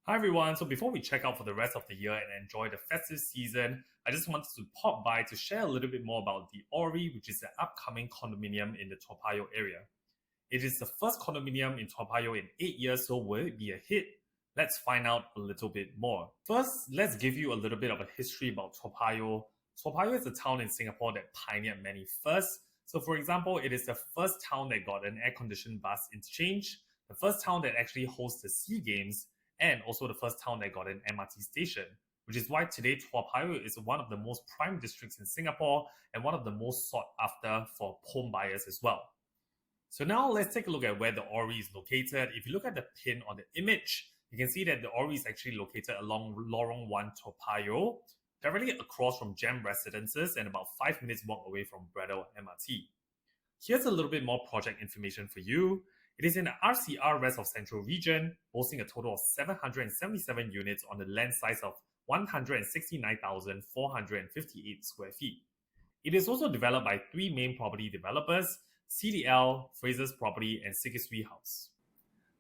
Hi everyone, so before we check out for the rest of the year and enjoy the festive season, I just wanted to pop by to share a little bit more about the Orie, which is the upcoming condominium in the Toa Payoh area. It is the first condominium in Toa Payoh in 8 years, so will it be a hit? Let's find out a little bit more. First, let's give you a little bit of a history about Toa Payoh. Toa Payoh is a town in Singapore that pioneered many firsts. So for example, it is the first town that got an air-conditioned bus interchange, the first town that actually hosts the SEA Games, and also the first town that got an MRT station, which is why today Toa Payoh is one of the most prime districts in Singapore and one of the most sought after for home buyers as well. So now let's take a look at where the Orie is located. If you look at the pin on the image, you can see that the Orie is actually located along Lorong 1 Toa Payoh, directly across from Gem Residences and about 5 minutes walk away from Braddell MRT. Here's a little bit more project information for you. It is in the RCR Rest of Central region, boasting a total of 777 units on the land size of 169,458 square feet. It is also developed by three main property developers, CDL, Frasers Property, and Sekisui House.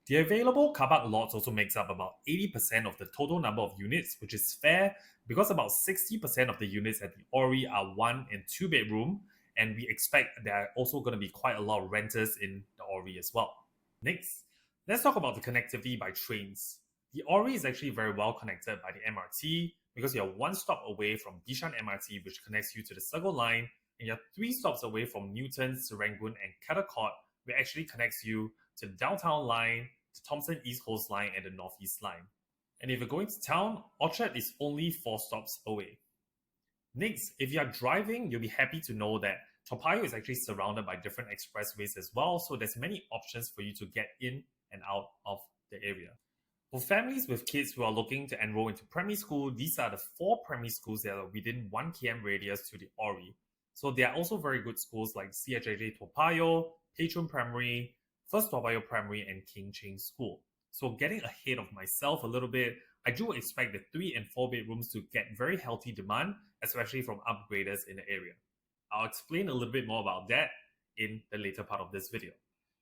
The available car park lots also makes up about 80% of the total number of units, which is fair because about 60% of the units at the Orie are 1 and 2 bedroom, and we expect there are also going to be quite a lot of renters in the Orie as well. Next, let's talk about the connectivity by trains. The Orie is actually very well connected by the MRT because you're one stop away from Bishan MRT, which connects you to the Circle Line, and you're 3 stops away from Newton, Serangoon, and Caldecott, which actually connects you to the Downtown Line, the Thomson East Coast Line, and the Northeast Line. And if you're going to town, Orchard is only 4 stops away. Next, if you are driving, you'll be happy to know that Toa Payoh is actually surrounded by different expressways as well, so there's many options for you to get in and out of the area. For families with kids who are looking to enroll into primary school, these are the 4 primary schools that are within 1 km radius to the Orie. So there are also very good schools like CHIJ Toa Payoh, Patron Primary, First Toa Payoh Primary, and King Cheng School. So getting ahead of myself a little bit, I do expect the 3 and 4 bedrooms to get very healthy demand, especially from upgraders in the area. I'll explain a little bit more about that in the later part of this video.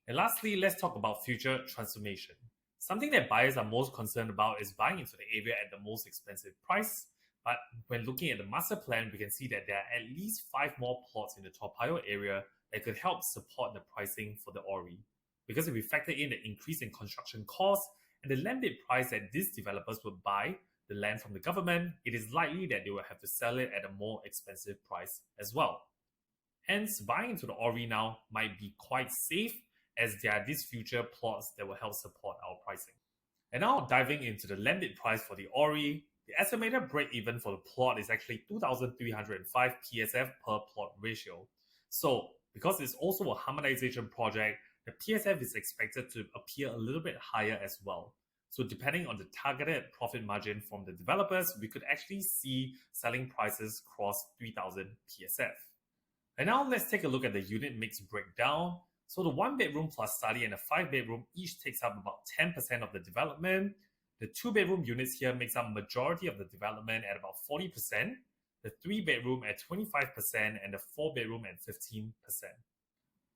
And lastly, let's talk about future transformation. Something that buyers are most concerned about is buying into the area at the most expensive price. But when looking at the master plan, we can see that there are at least 5 more plots in the Toa Payoh area that could help support the pricing for the Orie. Because if we factor in the increase in construction costs and the land bid price that these developers would buy the land from the government, it is likely that they will have to sell it at a more expensive price as well. Hence, buying into the Orie now might be quite safe as there are these future plots that will help support our pricing. And now diving into the landed price for the Orie, the estimated break-even for the plot is actually 2,305 PSF per plot ratio. So, because it's also a harmonization project, the PSF is expected to appear a little bit higher as well. So depending on the targeted profit margin from the developers, we could actually see selling prices cross 3,000 PSF. And now let's take a look at the unit mix breakdown. So the 1 bedroom plus study and the 5 bedroom each takes up about 10% of the development. The 2 bedroom units here makes up majority of the development at about 40%, the 3 bedroom at 25%, and the 4 bedroom at 15%.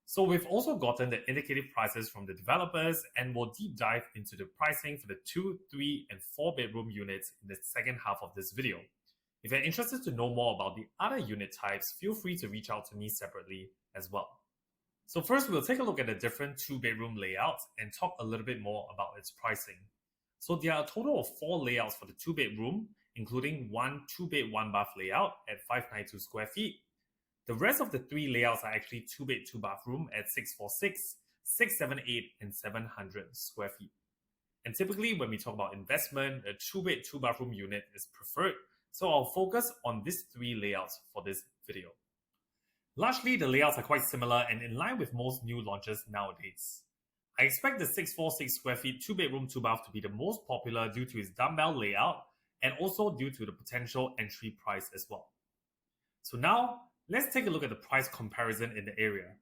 So we've also gotten the indicative prices from the developers, and we'll deep dive into the pricing for the 2, 3, and 4 bedroom units in the second half of this video. If you're interested to know more about the other unit types, feel free to reach out to me separately as well. So first, we'll take a look at the different 2-bedroom layouts and talk a little bit more about its pricing. So there are a total of 4 layouts for the 2-bedroom, including one 2-bed 1-bath layout at 592 square feet. The rest of the 3 layouts are actually 2-bed 2-bathroom at 646, 678, and 700 square feet. And typically, when we talk about investment, a 2-bed 2-bathroom unit is preferred. So I'll focus on these 3 layouts for this video. Largely, the layouts are quite similar and in line with most new launches nowadays. I expect the 646 square feet 2-bedroom 2-bath to be the most popular due to its dumbbell layout and also due to the potential entry price as well. So now, let's take a look at the price comparison in the area.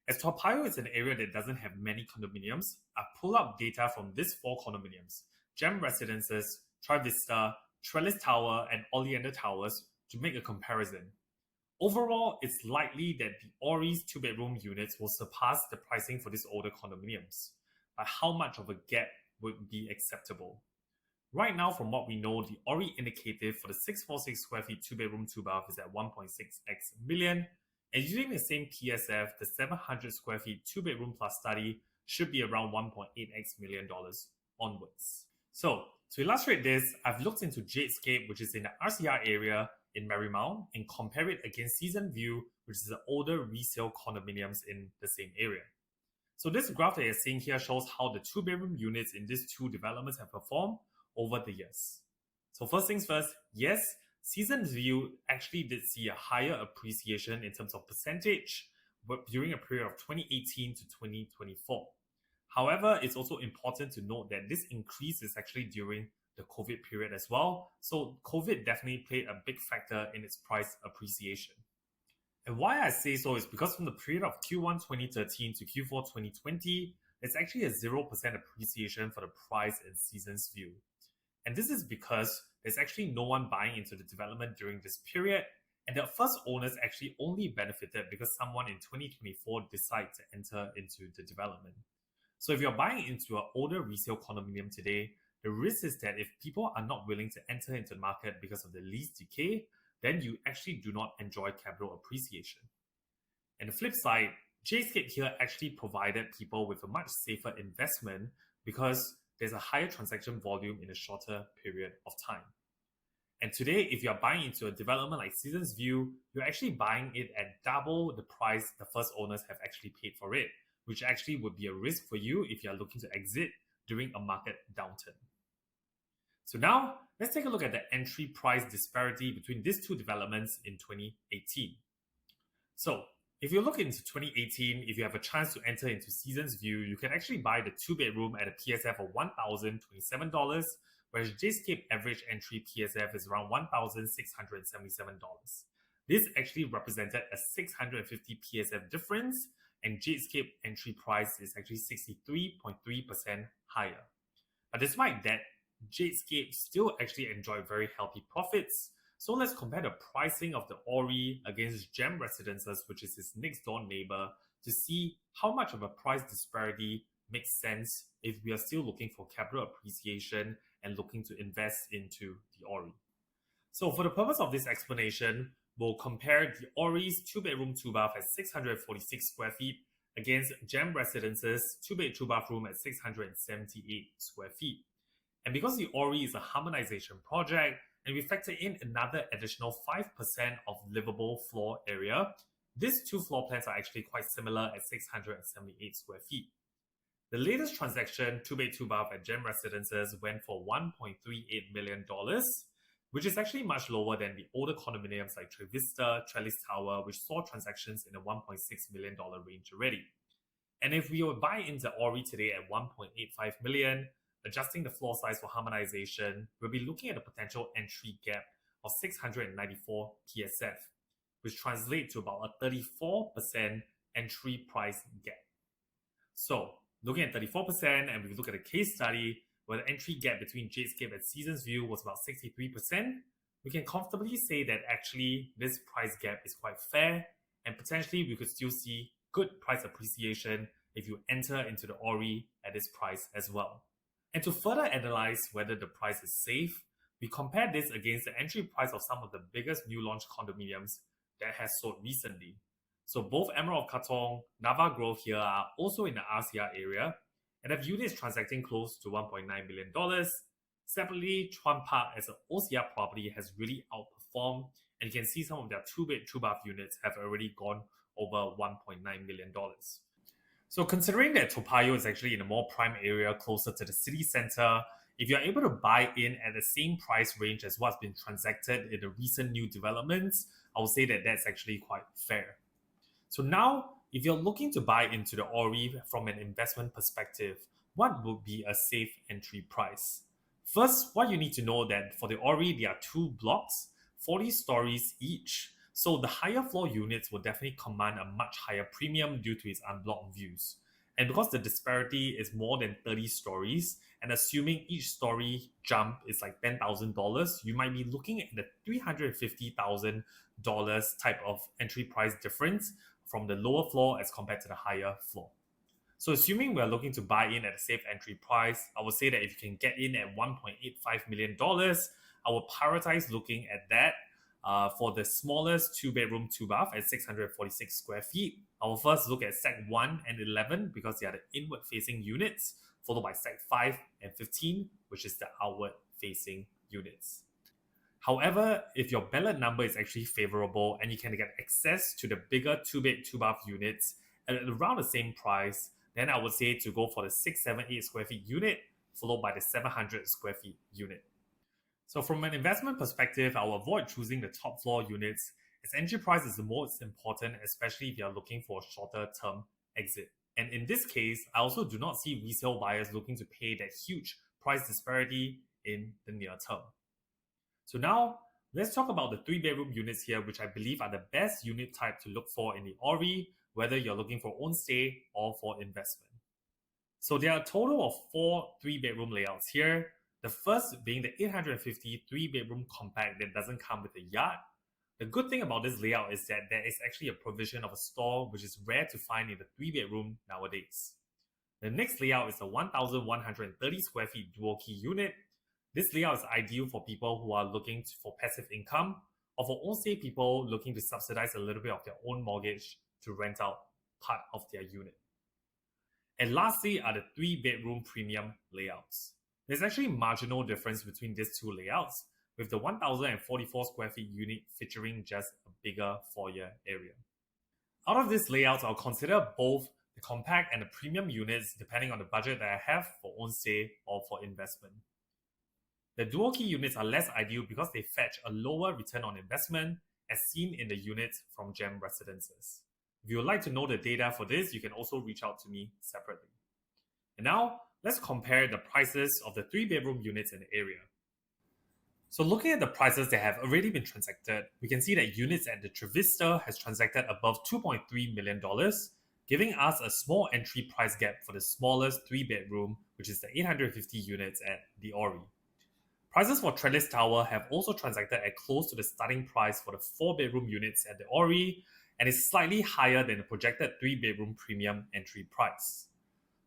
As Toa Payoh is an area that doesn't have many condominiums, I've pulled up data from these 4 condominiums, Gem Residences, Trivista, Trellis Tower, and Oleander Towers to make a comparison. Overall, it's likely that the Orie's 2-bedroom units will surpass the pricing for these older condominiums. But how much of a gap would be acceptable? Right now, from what we know, the Orie indicative for the 646 square feet 2-bedroom 2-bath is at 1.6x million. And using the same PSF, the 700 square feet 2-bedroom plus study should be around $1.8x million onwards. So, to illustrate this, I've looked into Jadescape, which is in the RCR area in Marymount, and compare it against Season View, which is the older resale condominiums in the same area. So this graph that you're seeing here shows how the 2-bedroom units in these two developments have performed over the years. So first things first, yes, Season View actually did see a higher appreciation in terms of percentage during a period of 2018 to 2024. However, it's also important to note that this increase is actually during the COVID period as well. So COVID definitely played a big factor in its price appreciation. And why I say so is because from the period of Q1 2013 to Q4 2020, there's actually a 0% appreciation for the price in Seasons View. And this is because there's actually no one buying into the development during this period, and the first owners actually only benefited because someone in 2024 decided to enter into the development. So if you're buying into an older resale condominium today, the risk is that if people are not willing to enter into the market because of the lease decay, then you actually do not enjoy capital appreciation. And the flip side, Jadescape here actually provided people with a much safer investment because there's a higher transaction volume in a shorter period of time. And today, if you're buying into a development like Seasons View, you're actually buying it at double the price the first owners have actually paid for it, which actually would be a risk for you if you're looking to exit during a market downturn. So now, let's take a look at the entry price disparity between these two developments in 2018. So, if you look into 2018, if you have a chance to enter into Seasons View, you can actually buy the 2-bedroom at a PSF of $1,027, whereas Jadescape average entry PSF is around $1,677. This actually represented a 650 PSF difference, and Jadescape entry price is actually 63.3% higher. But despite that, Jadescape still actually enjoyed very healthy profits. So let's compare the pricing of the Orie against Gem Residences, which is its next door neighbor, to see how much of a price disparity makes sense if we are still looking for capital appreciation and looking to invest into the Orie. So for the purpose of this explanation, we'll compare the Orie's 2-bedroom 2-bath at 646 square feet against Gem Residences 2-bed 2-bathroom at 678 square feet. And because the Orie is a harmonization project, and we factor in another additional 5% of livable floor area, these two floor plans are actually quite similar at 678 square feet. The latest transaction, 2-bed 2-bath at Gem Residences, went for $1.38 million, which is actually much lower than the older condominiums like Trevista, Trellis Tower, which saw transactions in the $1.6 million range already. And if we would buy into Orie today at $1.85 million, adjusting the floor size for harmonization, we'll be looking at a potential entry gap of 694 PSF, which translates to about a 34% entry price gap. So, looking at 34%, and we look at a case study where the entry gap between Jadescape and Seasons View was about 63%, we can comfortably say that actually this price gap is quite fair, and potentially we could still see good price appreciation if you enter into the Orie at this price as well. And to further analyze whether the price is safe, we compare this against the entry price of some of the biggest new launch condominiums that has sold recently. So both Emerald of Katong, Nava Grove here are also in the RCR area and have units transacting close to $1.9 million. Separately, Chuan Park as an OCR property has really outperformed, and you can see some of their 2-bed 2-bath units have already gone over $1.9 million. So considering that Toa Payoh is actually in a more prime area closer to the city center, if you're able to buy in at the same price range as what's been transacted in the recent new developments, I would say that that's actually quite fair. So now, if you're looking to buy into the Orie from an investment perspective, what would be a safe entry price? First, what you need to know that for the Orie, there are 2 blocks, 40 stories each. So the higher floor units will definitely command a much higher premium due to its unblocked views. And because the disparity is more than 30 stories, and assuming each story jump is like $10,000, you might be looking at the $350,000 type of entry price difference from the lower floor as compared to the higher floor. So assuming we're looking to buy in at a safe entry price, I would say that if you can get in at $1.85 million, I will prioritize looking at that. For the smallest 2-bedroom, 2-bath at 646 square feet, I will first look at Sec 1 and 11 because they are the inward-facing units, followed by Sec 5 and 15, which is the outward-facing units. However, if your ballot number is actually favorable and you can get access to the bigger 2-bed, 2-bath units at around the same price, then I would say to go for the 678 square feet unit, followed by the 700 square feet unit. So from an investment perspective, I will avoid choosing the top floor units as entry price is the most important, especially if you are looking for a shorter term exit. And in this case, I also do not see resale buyers looking to pay that huge price disparity in the near term. So now, let's talk about the 3-bedroom units here, which I believe are the best unit type to look for in the Orie, whether you're looking for own stay or for investment. So there are a total of 4 3-bedroom layouts here. The first being the 850 3-bedroom compact that doesn't come with a yard. The good thing about this layout is that there is actually a provision of a store, which is rare to find in the 3-bedroom nowadays. The next layout is a 1,130 square feet dual key unit. This layout is ideal for people who are looking for passive income or for own stay people looking to subsidize a little bit of their own mortgage to rent out part of their unit. And lastly are the 3-bedroom premium layouts. There's actually marginal difference between these two layouts, with the 1,044 square feet unit featuring just a bigger foyer area. Out of these layouts, I'll consider both the compact and the premium units depending on the budget that I have for own stay or for investment. The dual key units are less ideal because they fetch a lower return on investment as seen in the units from Gem Residences. If you would like to know the data for this, you can also reach out to me separately. And now, let's compare the prices of the 3-bedroom units in the area. So looking at the prices that have already been transacted, we can see that units at the Trevista has transacted above $2.3 million, giving us a small entry price gap for the smallest 3-bedroom, which is the 850 units at the Orie. Prices for Trellis Tower have also transacted at close to the starting price for the 4-bedroom units at the Orie, and is slightly higher than the projected 3-bedroom premium entry price.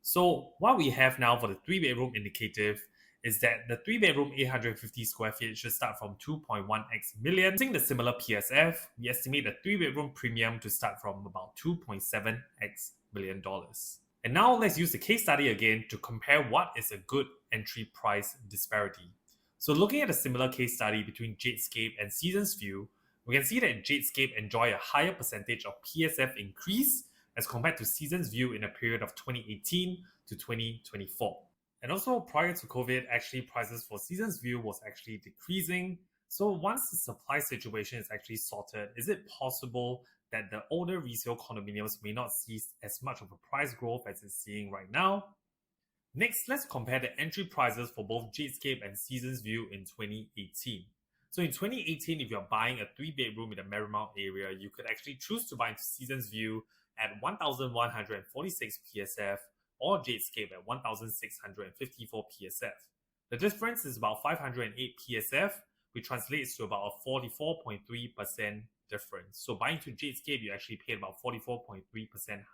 So what we have now for the 3-bedroom indicative is that the 3-bedroom 850 square feet should start from 2.1x million. Using the similar PSF, we estimate the 3-bedroom premium to start from about 2.7x million dollars. And now let's use the case study again to compare what is a good entry price disparity. So looking at a similar case study between Jadescape and Seasons View, we can see that Jadescape enjoy a higher percentage of PSF increase as compared to Seasons View in a period of 2018 to 2024. And also prior to COVID, actually prices for Seasons View was actually decreasing. So once the supply situation is actually sorted, is it possible that the older resale condominiums may not see as much of a price growth as it's seeing right now? Next, let's compare the entry prices for both Jadescape and Seasons View in 2018. So in 2018, if you're buying a 3-bedroom in the Marymount area, you could actually choose to buy into Seasons View at 1,146 PSF or Jadescape at 1,654 PSF. The difference is about 508 PSF, which translates to about a 44.3% difference. So buying to Jadescape, you actually paid about 44.3%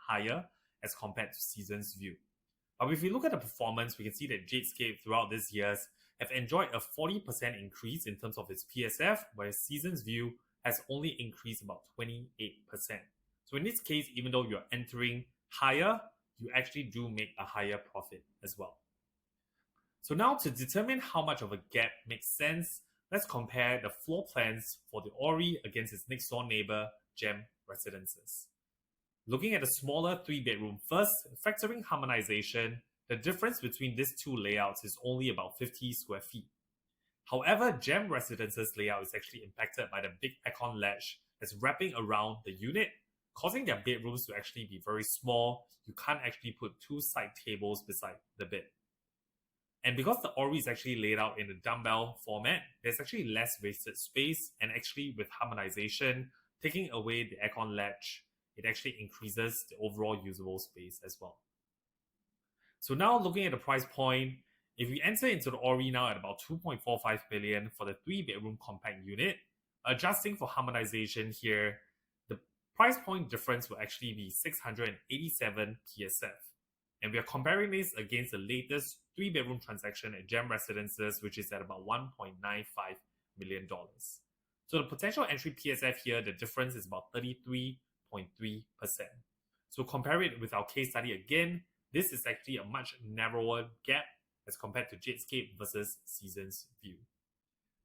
higher as compared to Seasons View. But if we look at the performance, we can see that Jadescape throughout these years have enjoyed a 40% increase in terms of its PSF, whereas Seasons View has only increased about 28%. So in this case, even though you're entering higher, you actually do make a higher profit as well. So now to determine how much of a gap makes sense, let's compare the floor plans for the Orie against its next door neighbor, Gem Residences. Looking at the smaller 3-bedroom first, factoring harmonization, the difference between these two layouts is only about 50 square feet. However, Gem Residences layout is actually impacted by the big aircon ledge that's wrapping around the unit, causing their bedrooms to actually be very small. You can't actually put 2 side tables beside the bed. And because the Orie is actually laid out in a dumbbell format, there's actually less wasted space, and actually with harmonization, taking away the aircon ledge, it actually increases the overall usable space as well. So now looking at the price point, if we enter into the Orie now at about 2.45 million for the 3-bedroom compact unit, adjusting for harmonization here, the price point difference will actually be 687 PSF. And we are comparing this against the latest 3-bedroom transaction at Gem Residences, which is at about $1.95 million. So the potential entry PSF here, the difference is about 33.3%. So compare it with our case study again, this is actually a much narrower gap as compared to Jadescape versus Seasons View.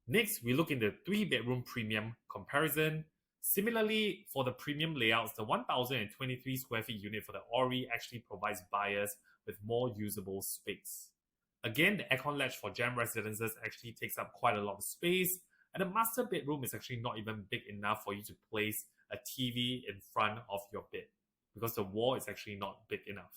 Next, we look in the 3-bedroom premium comparison. Similarly, for the premium layouts, the 1,023 square feet unit for the Orie actually provides buyers with more usable space. Again, the aircon latch for Gem Residences actually takes up quite a lot of space, and the master bedroom is actually not even big enough for you to place a TV in front of your bed, because the wall is actually not big enough.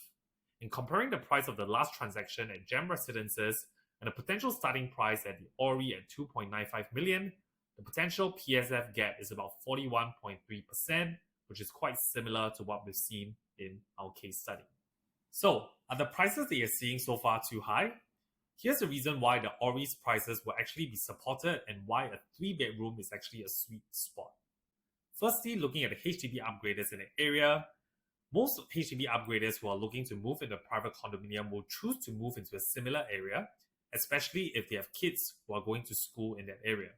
In comparing the price of the last transaction at Gem Residences and the potential starting price at the Orie at $2.95 million, the potential PSF gap is about 41.3%, which is quite similar to what we've seen in our case study. So, are the prices that you're seeing so far too high? Here's the reason why the Orie's prices will actually be supported and why a 3-bedroom is actually a sweet spot. Firstly, looking at the HDB upgraders in the area, most HDB upgraders who are looking to move into a private condominium will choose to move into a similar area, especially if they have kids who are going to school in that area.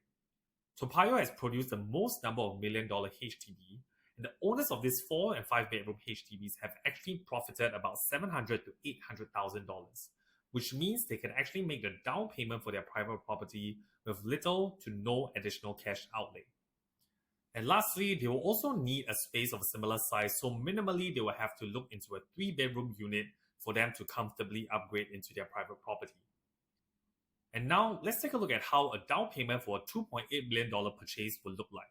Toa Payoh has produced the most number of $1 million HDB, and the owners of these 4 and 5 bedroom HDBs have actually profited about $700,000 to $800,000, which means they can actually make the down payment for their private property with little to no additional cash outlay. And lastly, they will also need a space of a similar size, so minimally they will have to look into a 3-bedroom unit for them to comfortably upgrade into their private property. And now, let's take a look at how a down payment for a $2.8 million purchase will look like.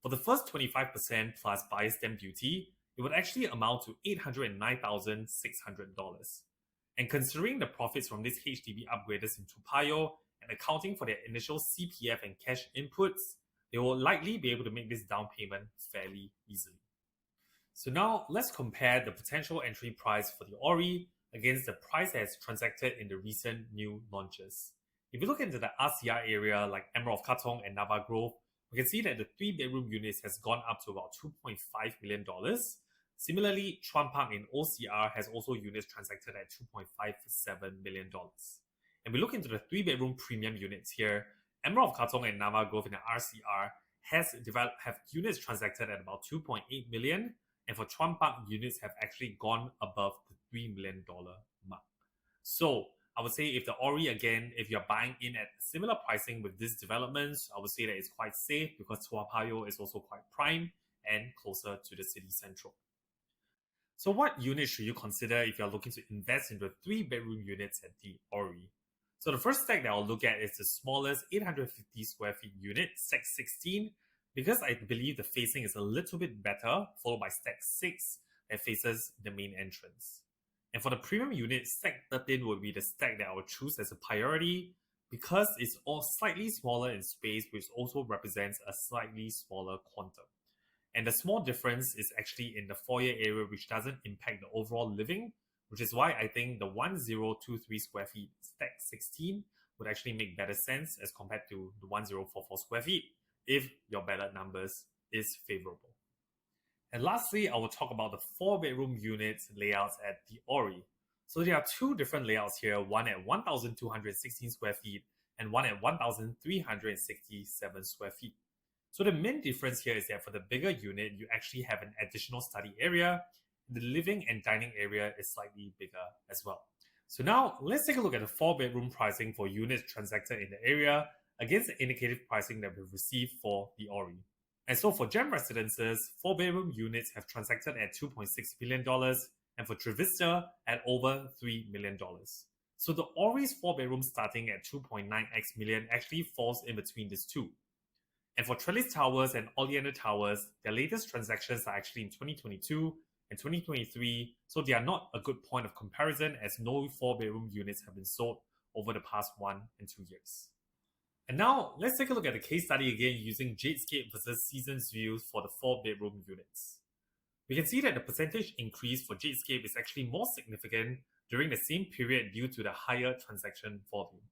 For the first 25% plus buyer's stamp duty, it would actually amount to $809,600. And considering the profits from these HDB upgraders in Toa Payoh and accounting for their initial CPF and cash inputs, they will likely be able to make this down payment fairly easily. So now, let's compare the potential entry price for the Orie against the price that has transacted in the recent new launches. If you look into the RCR area like Emerald of Katong and Nava Grove, we can see that the 3-bedroom units has gone up to about $2.5 million. Similarly, Chuan Park in OCR has also units transacted at $2.57 million. And we look into the 3-bedroom premium units here, Emerald of Katong and Nava Grove in the RCR have units transacted at about $2.8 million, and for Chuan Park, units have actually gone above the $3 million mark. So, I would say if the Orie, again, if you're buying in at similar pricing with these developments, I would say that it's quite safe because Toa Payoh is also quite prime and closer to the city central. So what unit should you consider if you're looking to invest into 3-bedroom units at the Orie? So the first stack that I'll look at is the smallest 850 square feet unit, stack 16, because I believe the facing is a little bit better, followed by stack 6 that faces the main entrance. And for the premium unit, stack 13 would be the stack that I would choose as a priority because it's all slightly smaller in space, which also represents a slightly smaller quantum. And the small difference is actually in the foyer area, which doesn't impact the overall living, which is why I think the 1023 square feet stack 16 would actually make better sense as compared to the 1044 square feet if your ballot numbers is favorable. And lastly, I will talk about the 4-bedroom units layouts at the Orie. So there are 2 different layouts here, one at 1,216 square feet and one at 1,367 square feet. So the main difference here is that for the bigger unit, you actually have an additional study area. The living and dining area is slightly bigger as well. So now let's take a look at the 4-bedroom pricing for units transacted in the area against the indicative pricing that we've received for the Orie. And so for Gem Residences, 4-bedroom units have transacted at $2.6 million and for Trevista at over $3 million. So the Orie's 4-bedroom starting at 2.9x million actually falls in between these two. And for Trellis Towers and Oleander Towers, their latest transactions are actually in 2022 and 2023, so they are not a good point of comparison as no 4-bedroom units have been sold over the past 1 and 2 years. And now, let's take a look at the case study again using Jadescape versus Seasons View for the 4-bedroom units. We can see that the percentage increase for Jadescape is actually more significant during the same period due to the higher transaction volume.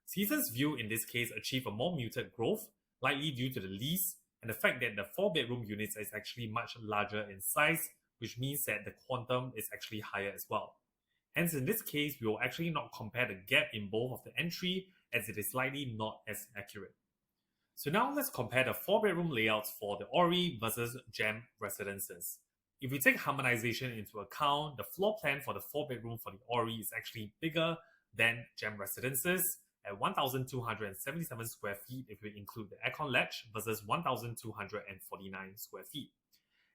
Seasons View in this case achieved a more muted growth, likely due to the lease and the fact that the 4-bedroom units is actually much larger in size, which means that the quantum is actually higher as well. Hence, in this case, we will actually not compare the gap in both of the entry as it is slightly not as accurate. So now let's compare the 4-bedroom layouts for the Orie versus Gem residences. If we take harmonization into account, the floor plan for the 4-bedroom for the Orie is actually bigger than Gem residences at 1,277 square feet if we include the aircon ledge versus 1,249 square feet.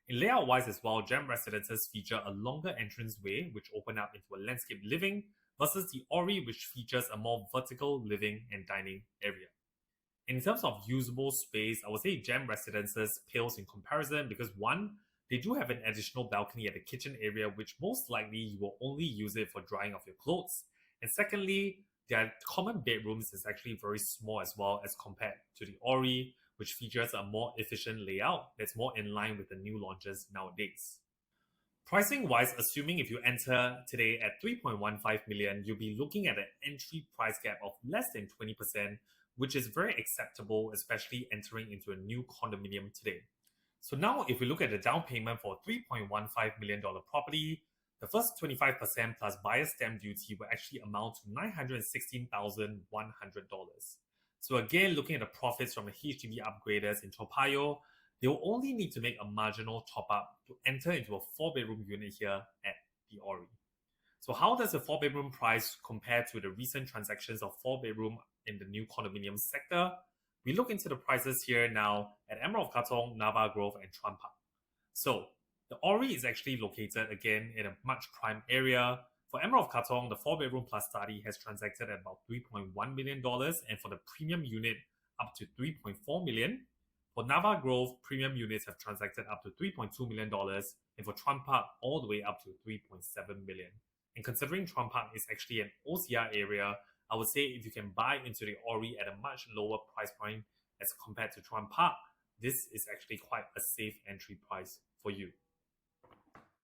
In layout-wise as well, Gem residences feature a longer entranceway which open up into a landscape living versus the Orie which features a more vertical living and dining area. In terms of usable space, I would say Gem residences pales in comparison because one, they do have an additional balcony at the kitchen area which most likely you will only use it for drying of your clothes. And secondly, their common bedrooms is actually very small as well as compared to the Orie, which features a more efficient layout that's more in line with the new launches nowadays. Pricing wise, assuming if you enter today at 3.15 million, you'll be looking at an entry price gap of less than 20%, which is very acceptable, especially entering into a new condominium today. So now if we look at the down payment for a $3.15 million property, the first 25% plus buyer's stamp duty will actually amount to $916,100. So again, looking at the profits from the HDB upgraders in Toa Payoh, they will only need to make a marginal top up to enter into a 4-bedroom unit here at the Orie. So how does the 4-bedroom price compare to the recent transactions of 4-bedroom in the new condominium sector? We look into the prices here now at Emerald of Katong, Nava Grove, and Chuan Park. So the Orie is actually located again in a much prime area. For Emerald of Katong, the 4-bedroom plus study has transacted at about $3.1 million, and for the premium unit, up to $3.4 million. For Nava Grove, premium units have transacted up to $3.2 million, and for Chuan Park, all the way up to $3.7 million. And considering Chuan Park is actually an OCR area, I would say if you can buy into the Orie at a much lower price point as compared to Chuan Park, this is actually quite a safe entry price for you.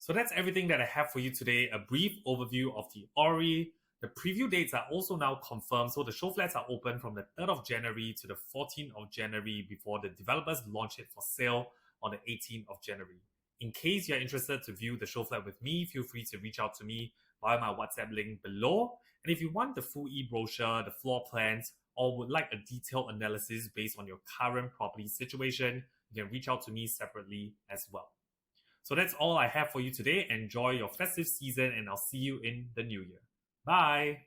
So that's everything that I have for you today, a brief overview of the Orie. The preview dates are also now confirmed, so the show flats are open from the 3rd of January to the 14th of January before the developers launch it for sale on the 18th of January. In case you're interested to view the show flat with me, feel free to reach out to me via my WhatsApp link below. And if you want the full e-brochure, the floor plans, or would like a detailed analysis based on your current property situation, you can reach out to me separately as well. So that's all I have for you today. Enjoy your festive season and I'll see you in the new year. Bye!